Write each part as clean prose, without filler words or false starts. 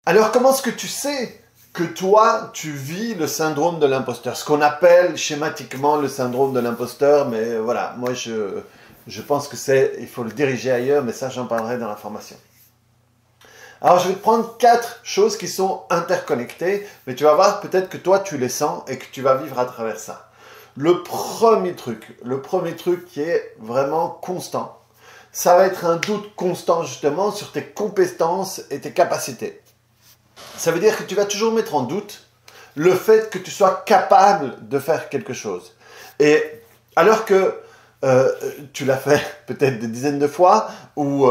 Alors, comment est-ce que tu sais que toi, tu vis le syndrome de l'imposteur? Ce qu'on appelle schématiquement le syndrome de l'imposteur, mais voilà, moi je pense que il faut le diriger ailleurs, mais ça j'en parlerai dans la formation. Alors, je vais te prendre 4 choses qui sont interconnectées, mais tu vas voir peut-être que toi, tu les sens et que tu vas vivre à travers ça. Le premier truc qui est vraiment constant, ça va être un doute constant justement sur tes compétences et tes capacités. Ça veut dire que tu vas toujours mettre en doute le fait que tu sois capable de faire quelque chose. Et alors que tu l'as fait peut-être des dizaines de fois, ou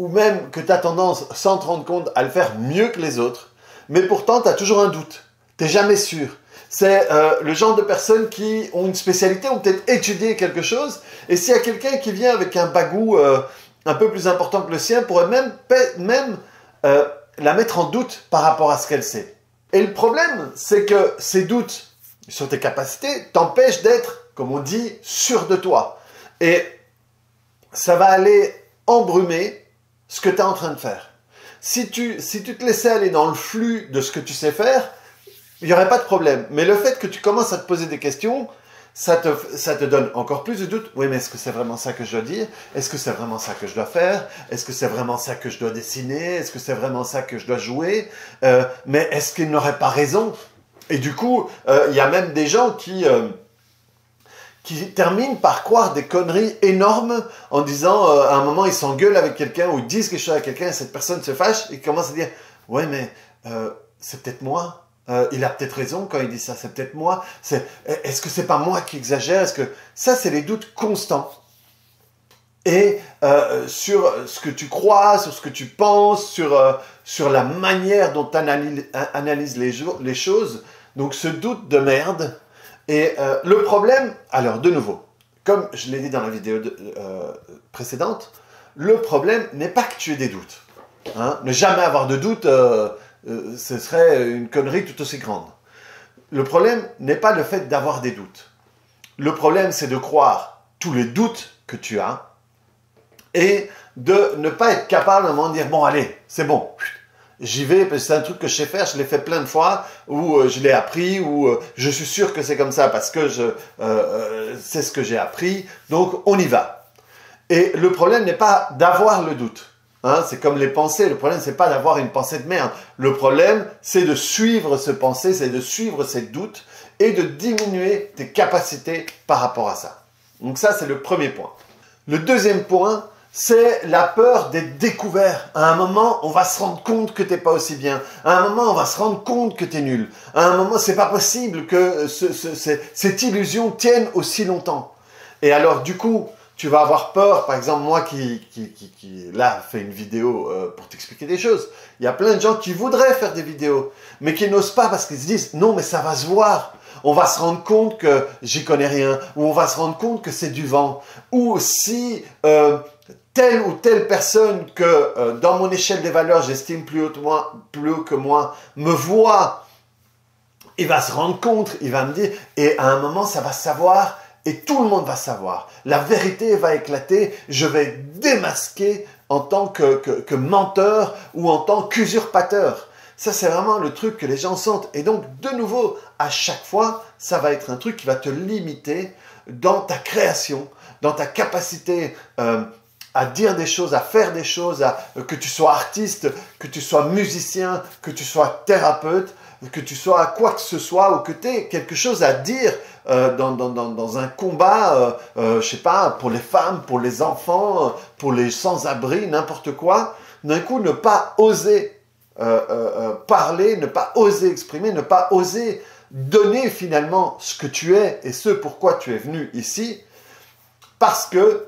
même que tu as tendance, sans te rendre compte, à le faire mieux que les autres, mais pourtant tu as toujours un doute, tu n'es jamais sûr. C'est le genre de personnes qui ont une spécialité, ont peut-être étudié quelque chose, et s'il y a quelqu'un qui vient avec un bagou un peu plus important que le sien, pourrait même la mettre en doute par rapport à ce qu'elle sait. Et le problème, c'est que ces doutes sur tes capacités t'empêchent d'être, comme on dit, sûr de toi. Et ça va aller embrumer ce que tu es en train de faire. Si tu te laissais aller dans le flux de ce que tu sais faire, il n'y aurait pas de problème. Mais le fait que tu commences à te poser des questions, ça te donne encore plus de doutes. Oui, mais est-ce que c'est vraiment ça que je dois dire? Est-ce que c'est vraiment ça que je dois faire? Est-ce que c'est vraiment ça que je dois dessiner? Est-ce que c'est vraiment ça que je dois jouer? Mais est-ce qu'il n'aurait pas raison? Et du coup, il y a même des gens qui terminent par croire des conneries énormes en disant, à un moment, ils s'engueulent avec quelqu'un ou ils disent quelque chose à quelqu'un et cette personne se fâche et ils commencent à dire « Ouais, mais c'est peut-être moi. Il a peut-être raison quand il dit ça, c'est peut-être moi. Est-ce que c'est pas moi qui exagère? Est-ce que ça, c'est les doutes constants. Et sur ce que tu crois, sur ce que tu penses, sur la manière dont tu analyses les choses. Donc ce doute de merde. Et le problème, alors de nouveau, comme je l'ai dit dans la vidéo précédente, le problème n'est pas que tu aies des doutes. Hein? Ne jamais avoir de doute, ce serait une connerie tout aussi grande. Le problème n'est pas le fait d'avoir des doutes. Le problème, c'est de croire tous les doutes que tu as et de ne pas être capable à un moment de dire « Bon, allez, c'est bon, j'y vais, parce que c'est un truc que je sais faire, je l'ai fait plein de fois, ou je l'ai appris, ou je suis sûr que c'est comme ça parce que c'est ce que j'ai appris, donc on y va. » Et le problème n'est pas d'avoir le doute. Hein, c'est comme les pensées, le problème c'est pas d'avoir une pensée de merde. Le problème c'est de suivre ce pensée, c'est de suivre ces doutes et de diminuer tes capacités par rapport à ça. Donc ça c'est le premier point. Le deuxième point, c'est la peur d'être découvert. À un moment, on va se rendre compte que t'es pas aussi bien. À un moment, on va se rendre compte que t'es nul. À un moment, c'est pas possible que cette illusion tienne aussi longtemps. Et alors, du coup, tu vas avoir peur. Par exemple, moi qui là, fais une vidéo pour t'expliquer des choses. Il y a plein de gens qui voudraient faire des vidéos, mais qui n'osent pas parce qu'ils se disent « Non, mais ça va se voir. On va se rendre compte que j'y connais rien. » Ou on va se rendre compte que c'est du vent. Ou si... telle ou telle personne que dans mon échelle des valeurs, j'estime plus haut que moi, me voit, il va se rendre compte, il va me dire, et à un moment, ça va savoir, et tout le monde va savoir. La vérité va éclater, je vais être démasqué en tant que menteur ou en tant qu'usurpateur. Ça, c'est vraiment le truc que les gens sentent. Et donc, de nouveau, à chaque fois, ça va être un truc qui va te limiter dans ta création, dans ta capacité à dire des choses, à faire des choses, que tu sois artiste, que tu sois musicien, que tu sois thérapeute, que tu sois quoi que ce soit, ou que tu aies quelque chose à dire dans un combat, je sais pas, pour les femmes, pour les enfants, pour les sans-abri, n'importe quoi. D'un coup, ne pas oser parler, ne pas oser exprimer, ne pas oser donner finalement ce que tu es et ce pourquoi tu es venu ici, parce que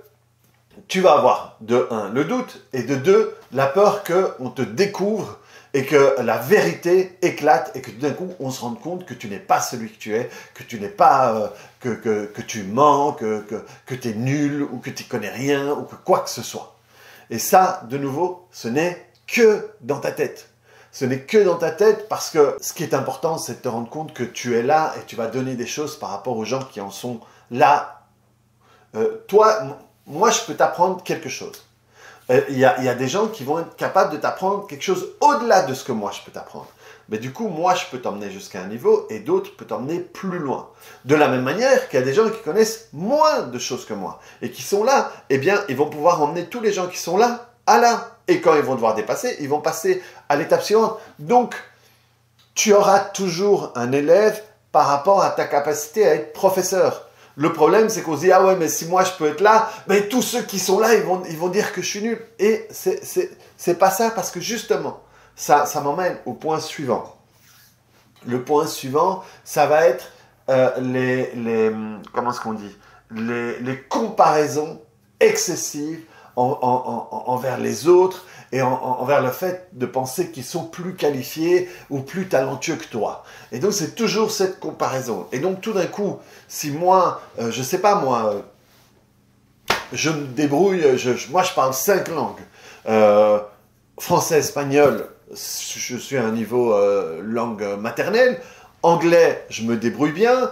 tu vas avoir, de 1, le doute, et de 2, la peur qu'on te découvre et que la vérité éclate et que d'un coup, on se rende compte que tu n'es pas celui que tu es, que tu n'es pas, que tu mens, que tu es nul ou que tu ne connais rien ou que quoi que ce soit. Et ça, de nouveau, ce n'est que dans ta tête. Ce n'est que dans ta tête parce que ce qui est important, c'est de te rendre compte que tu es là et tu vas donner des choses par rapport aux gens qui en sont là. Toi... Moi, je peux t'apprendre quelque chose. Il y a des gens qui vont être capables de t'apprendre quelque chose au-delà de ce que moi je peux t'apprendre. Mais du coup, moi je peux t'emmener jusqu'à un niveau et d'autres peuvent t'emmener plus loin. De la même manière qu'il y a des gens qui connaissent moins de choses que moi et qui sont là, eh bien, ils vont pouvoir emmener tous les gens qui sont là à là. Et quand ils vont devoir dépasser, ils vont passer à l'étape suivante. Donc, tu auras toujours un élève par rapport à ta capacité à être professeur. Le problème, c'est qu'on se dit, ah ouais, mais si moi je peux être là, mais tous ceux qui sont là, ils vont dire que je suis nul. Et c'est pas ça, parce que justement, ça m'emmène au point suivant. Le point suivant, ça va être comment est-ce qu'on dit, les comparaisons excessives envers les autres et envers le fait de penser qu'ils sont plus qualifiés ou plus talentueux que toi. Et donc, c'est toujours cette comparaison. Et donc, tout d'un coup, si moi, je sais pas moi, je me débrouille, moi je parle 5 langues, français, espagnol, je suis à un niveau langue maternelle, anglais, je me débrouille bien,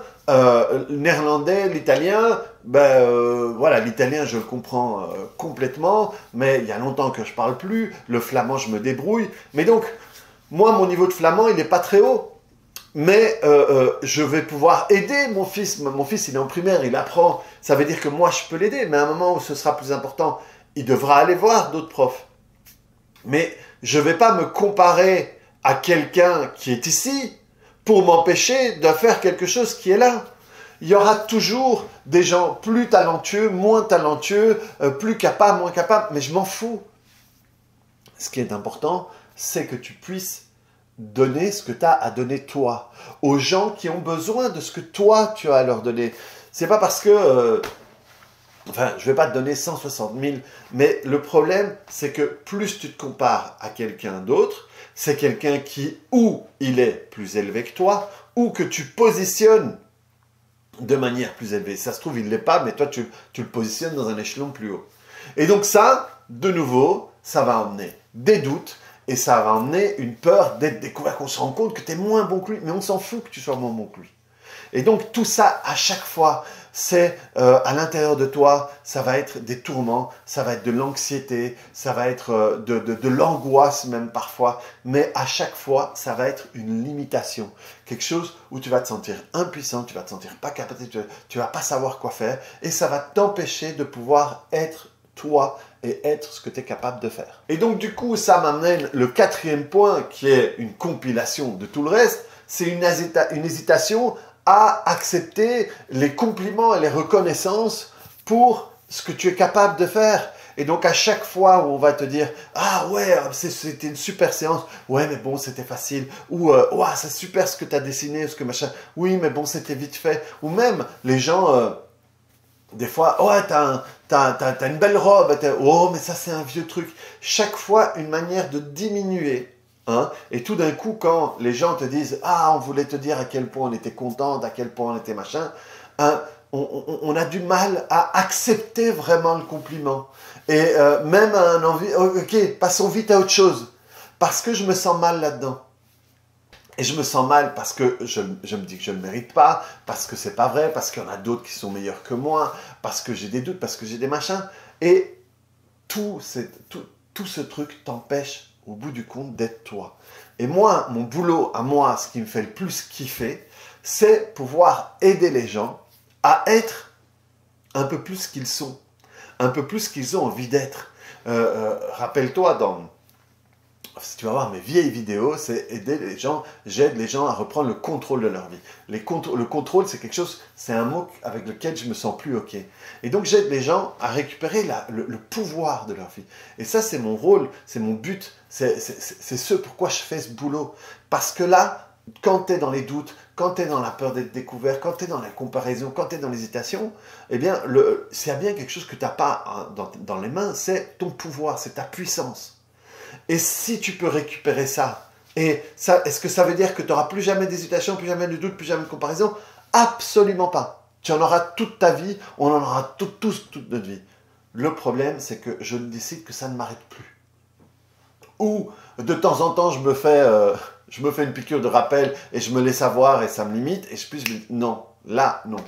néerlandais, l'italien, voilà, l'italien je le comprends complètement, mais il y a longtemps que je parle plus, le flamand je me débrouille, mais donc, moi mon niveau de flamand il n'est pas très haut, mais je vais pouvoir aider mon fils il est en primaire, il apprend, ça veut dire que moi je peux l'aider, mais à un moment où ce sera plus important, il devra aller voir d'autres profs. Mais je ne vais pas me comparer à quelqu'un qui est ici pour m'empêcher de faire quelque chose qui est là. Il y aura toujours des gens plus talentueux, moins talentueux, plus capables, moins capables, mais je m'en fous. Ce qui est important, c'est que tu puisses donner ce que tu as à donner toi, aux gens qui ont besoin de ce que toi tu as à leur donner. C'est pas parce que... Enfin, je ne vais pas te donner 160 000, mais le problème, c'est que plus tu te compares à quelqu'un d'autre, c'est quelqu'un qui, ou il est plus élevé que toi, ou que tu positionnes de manière plus élevée. Ça se trouve, il ne l'est pas, mais toi, tu le positionnes dans un échelon plus haut. Et donc ça, de nouveau, ça va emmener des doutes, et ça va emmener une peur d'être découvert, qu'on se rend compte que tu es moins bon que lui, mais on s'en fout que tu sois moins bon que lui. Et donc tout ça, à chaque fois, c'est à l'intérieur de toi, ça va être des tourments, ça va être de l'anxiété, ça va être de l'angoisse même parfois, mais à chaque fois, ça va être une limitation. Quelque chose où tu vas te sentir impuissant, tu vas te sentir pas capable, tu vas pas savoir quoi faire, et ça va t'empêcher de pouvoir être toi et être ce que tu es capable de faire. Et donc du coup, ça m'amène le 4e point, qui est une compilation de tout le reste, c'est une hésitation à accepter les compliments et les reconnaissances pour ce que tu es capable de faire. Et donc à chaque fois où on va te dire « Ah ouais, c'était une super séance, ouais mais bon c'était facile » ou « Ouais, c'est super ce que tu as dessiné, ce que machin, oui mais bon c'était vite fait » ou même les gens, des fois « Ouais, t'as une belle robe, oh mais ça c'est un vieux truc ». Chaque fois une manière de diminuer. Hein? Et tout d'un coup, quand les gens te disent « Ah, on voulait te dire à quel point on était contente, à quel point on était machin hein, », on a du mal à accepter vraiment le compliment. Et même un envie, ok, passons vite à autre chose. Parce que je me sens mal là-dedans. Et je me sens mal parce que je me dis que je ne le mérite pas, parce que c'est pas vrai, parce qu'il y en a d'autres qui sont meilleurs que moi, parce que j'ai des doutes, parce que j'ai des machins. Et tout ce truc t'empêche au bout du compte d'être toi. Et moi, mon boulot à moi, ce qui me fait le plus kiffer, c'est pouvoir aider les gens à être un peu plus qu'ils sont, un peu plus qu'ils ont envie d'être. Rappelle-toi, si tu vas voir mes vieilles vidéos, c'est aider les gens, j'aide les gens à reprendre le contrôle de leur vie. Le contrôle, c'est quelque chose, c'est un mot avec lequel je me sens plus ok. Et donc j'aide les gens à récupérer le pouvoir de leur vie. Et ça, c'est mon rôle, c'est mon but, c'est ce pourquoi je fais ce boulot. Parce que là, quand tu es dans les doutes, quand tu es dans la peur d'être découvert, quand tu es dans la comparaison, quand tu es dans l'hésitation, eh bien, s'il y a bien quelque chose que tu n'as pas dans les mains, c'est ton pouvoir, c'est ta puissance. Et si tu peux récupérer ça, et ça, est-ce que ça veut dire que tu n'auras plus jamais d'hésitation, plus jamais de doute, plus jamais de comparaison? Absolument pas. Tu en auras toute ta vie, on en aura tous toute notre vie. Le problème, c'est que je décide que ça ne m'arrête plus. Ou, de temps en temps, je me fais une piqûre de rappel et je me laisse avoir et ça me limite, et je puisse me dire non, là, non.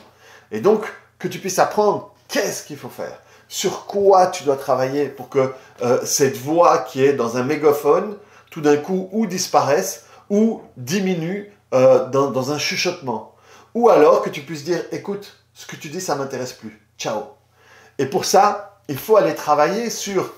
Et donc, que tu puisses apprendre qu'est-ce qu'il faut faire. sur quoi tu dois travailler pour que cette voix qui est dans un mégaphone, tout d'un coup, ou disparaisse, ou diminue dans un chuchotement. Ou alors que tu puisses dire, écoute, ce que tu dis, ça ne m'intéresse plus. Ciao. Et pour ça, il faut aller travailler sur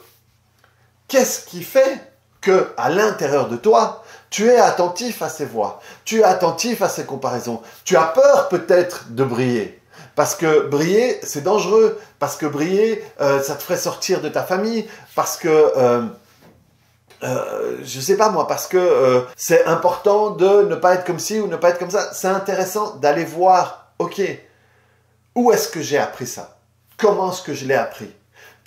qu'est-ce qui fait que à l'intérieur de toi, tu es attentif à ces voix, tu es attentif à ces comparaisons. Tu as peur peut-être de briller. Parce que briller, c'est dangereux. Parce que briller, ça te ferait sortir de ta famille. Parce que, je sais pas moi, parce que c'est important de ne pas être comme ci ou ne pas être comme ça. C'est intéressant d'aller voir, ok, où est-ce que j'ai appris ça? Comment est-ce que je l'ai appris?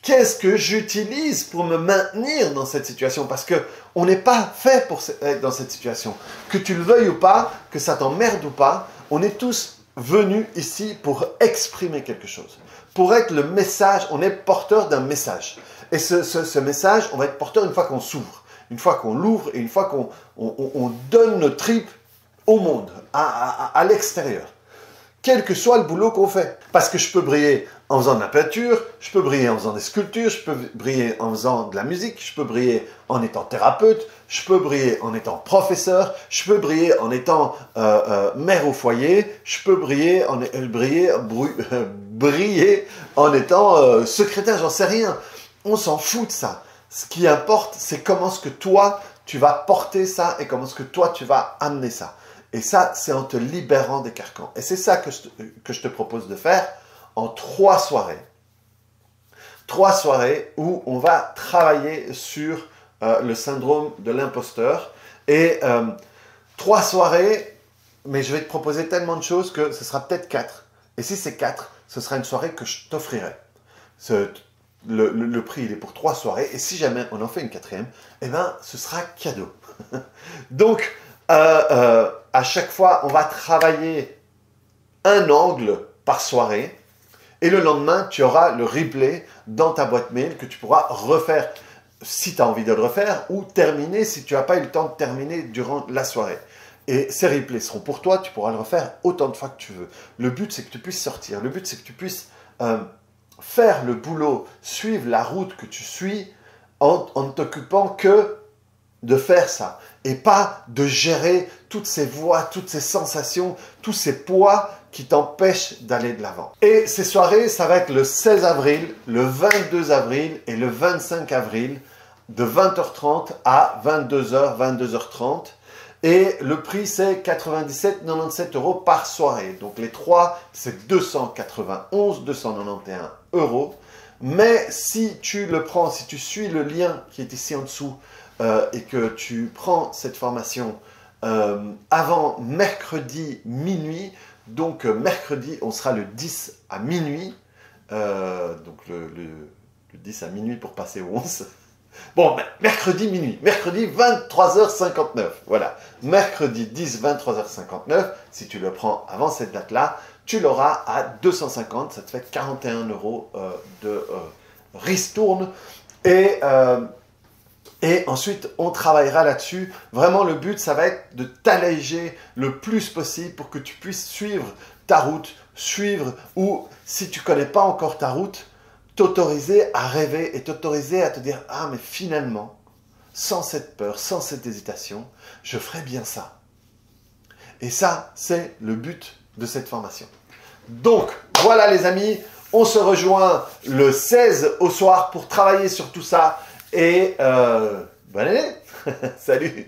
Qu'est-ce que j'utilise pour me maintenir dans cette situation? Parce que on n'est pas fait pour être dans cette situation. Que tu le veuilles ou pas, que ça t'emmerde ou pas, on est tous venus ici pour exprimer quelque chose. Pour être le message, on est porteur d'un message. Et ce message, on va être porteur une fois qu'on s'ouvre, une fois qu'on l'ouvre et une fois qu'on donne nos tripes au monde, à l'extérieur. Quel que soit le boulot qu'on fait. Parce que je peux briller en faisant de la peinture, je peux briller en faisant des sculptures, je peux briller en faisant de la musique, je peux briller en étant thérapeute, je peux briller en étant professeur, je peux briller en étant mère au foyer, je peux briller en étant secrétaire, j'en sais rien. On s'en fout de ça. Ce qui importe, c'est comment est-ce que toi, tu vas porter ça et comment est-ce que toi, tu vas amener ça. Et ça, c'est en te libérant des carcans. Et c'est ça que je te propose de faire en 3 soirées. 3 soirées où on va travailler sur le syndrome de l'imposteur. Et 3 soirées, mais je vais te proposer tellement de choses que ce sera peut-être 4. Et si c'est 4, ce sera une soirée que je t'offrirai. Le prix, il est pour 3 soirées. Et si jamais on en fait une 4e, eh ben, ce sera cadeau. Donc, à chaque fois, on va travailler un angle par soirée et le lendemain, tu auras le replay dans ta boîte mail que tu pourras refaire si tu as envie de le refaire ou terminer si tu n'as pas eu le temps de terminer durant la soirée. Et ces replays seront pour toi, tu pourras le refaire autant de fois que tu veux. Le but, c'est que tu puisses sortir. Le but, c'est que tu puisses faire le boulot, suivre la route que tu suis en ne t'occupant que de faire ça et pas de gérer toutes ces voix, toutes ces sensations, tous ces poids qui t'empêchent d'aller de l'avant. Et ces soirées, ça va être le 16 avril, le 22 avril et le 25 avril de 20h30 à 22h, 22h30. Et le prix, c'est 97,97 € par soirée. Donc les 3, c'est 291 €. Mais si tu le prends, si tu suis le lien qui est ici en dessous et que tu prends cette formation avant mercredi minuit, donc mercredi, on sera le 10 à minuit, donc le 10 à minuit pour passer au 11. Bon, mercredi minuit, mercredi 23h59, voilà. Mercredi 10, 23h59, si tu le prends avant cette date-là, tu l'auras à 250, ça te fait 41 € de ristourne. Et ensuite, on travaillera là-dessus. Vraiment, le but, ça va être de t'alléger le plus possible pour que tu puisses suivre ta route, ou si tu ne connais pas encore ta route, t'autoriser à rêver et t'autoriser à te dire « Ah, mais finalement, sans cette peur, sans cette hésitation, je ferai bien ça. » Et ça, c'est le but de cette formation. Donc, voilà les amis, on se rejoint le 16 au soir pour travailler sur tout ça. Et bonne année. Salut.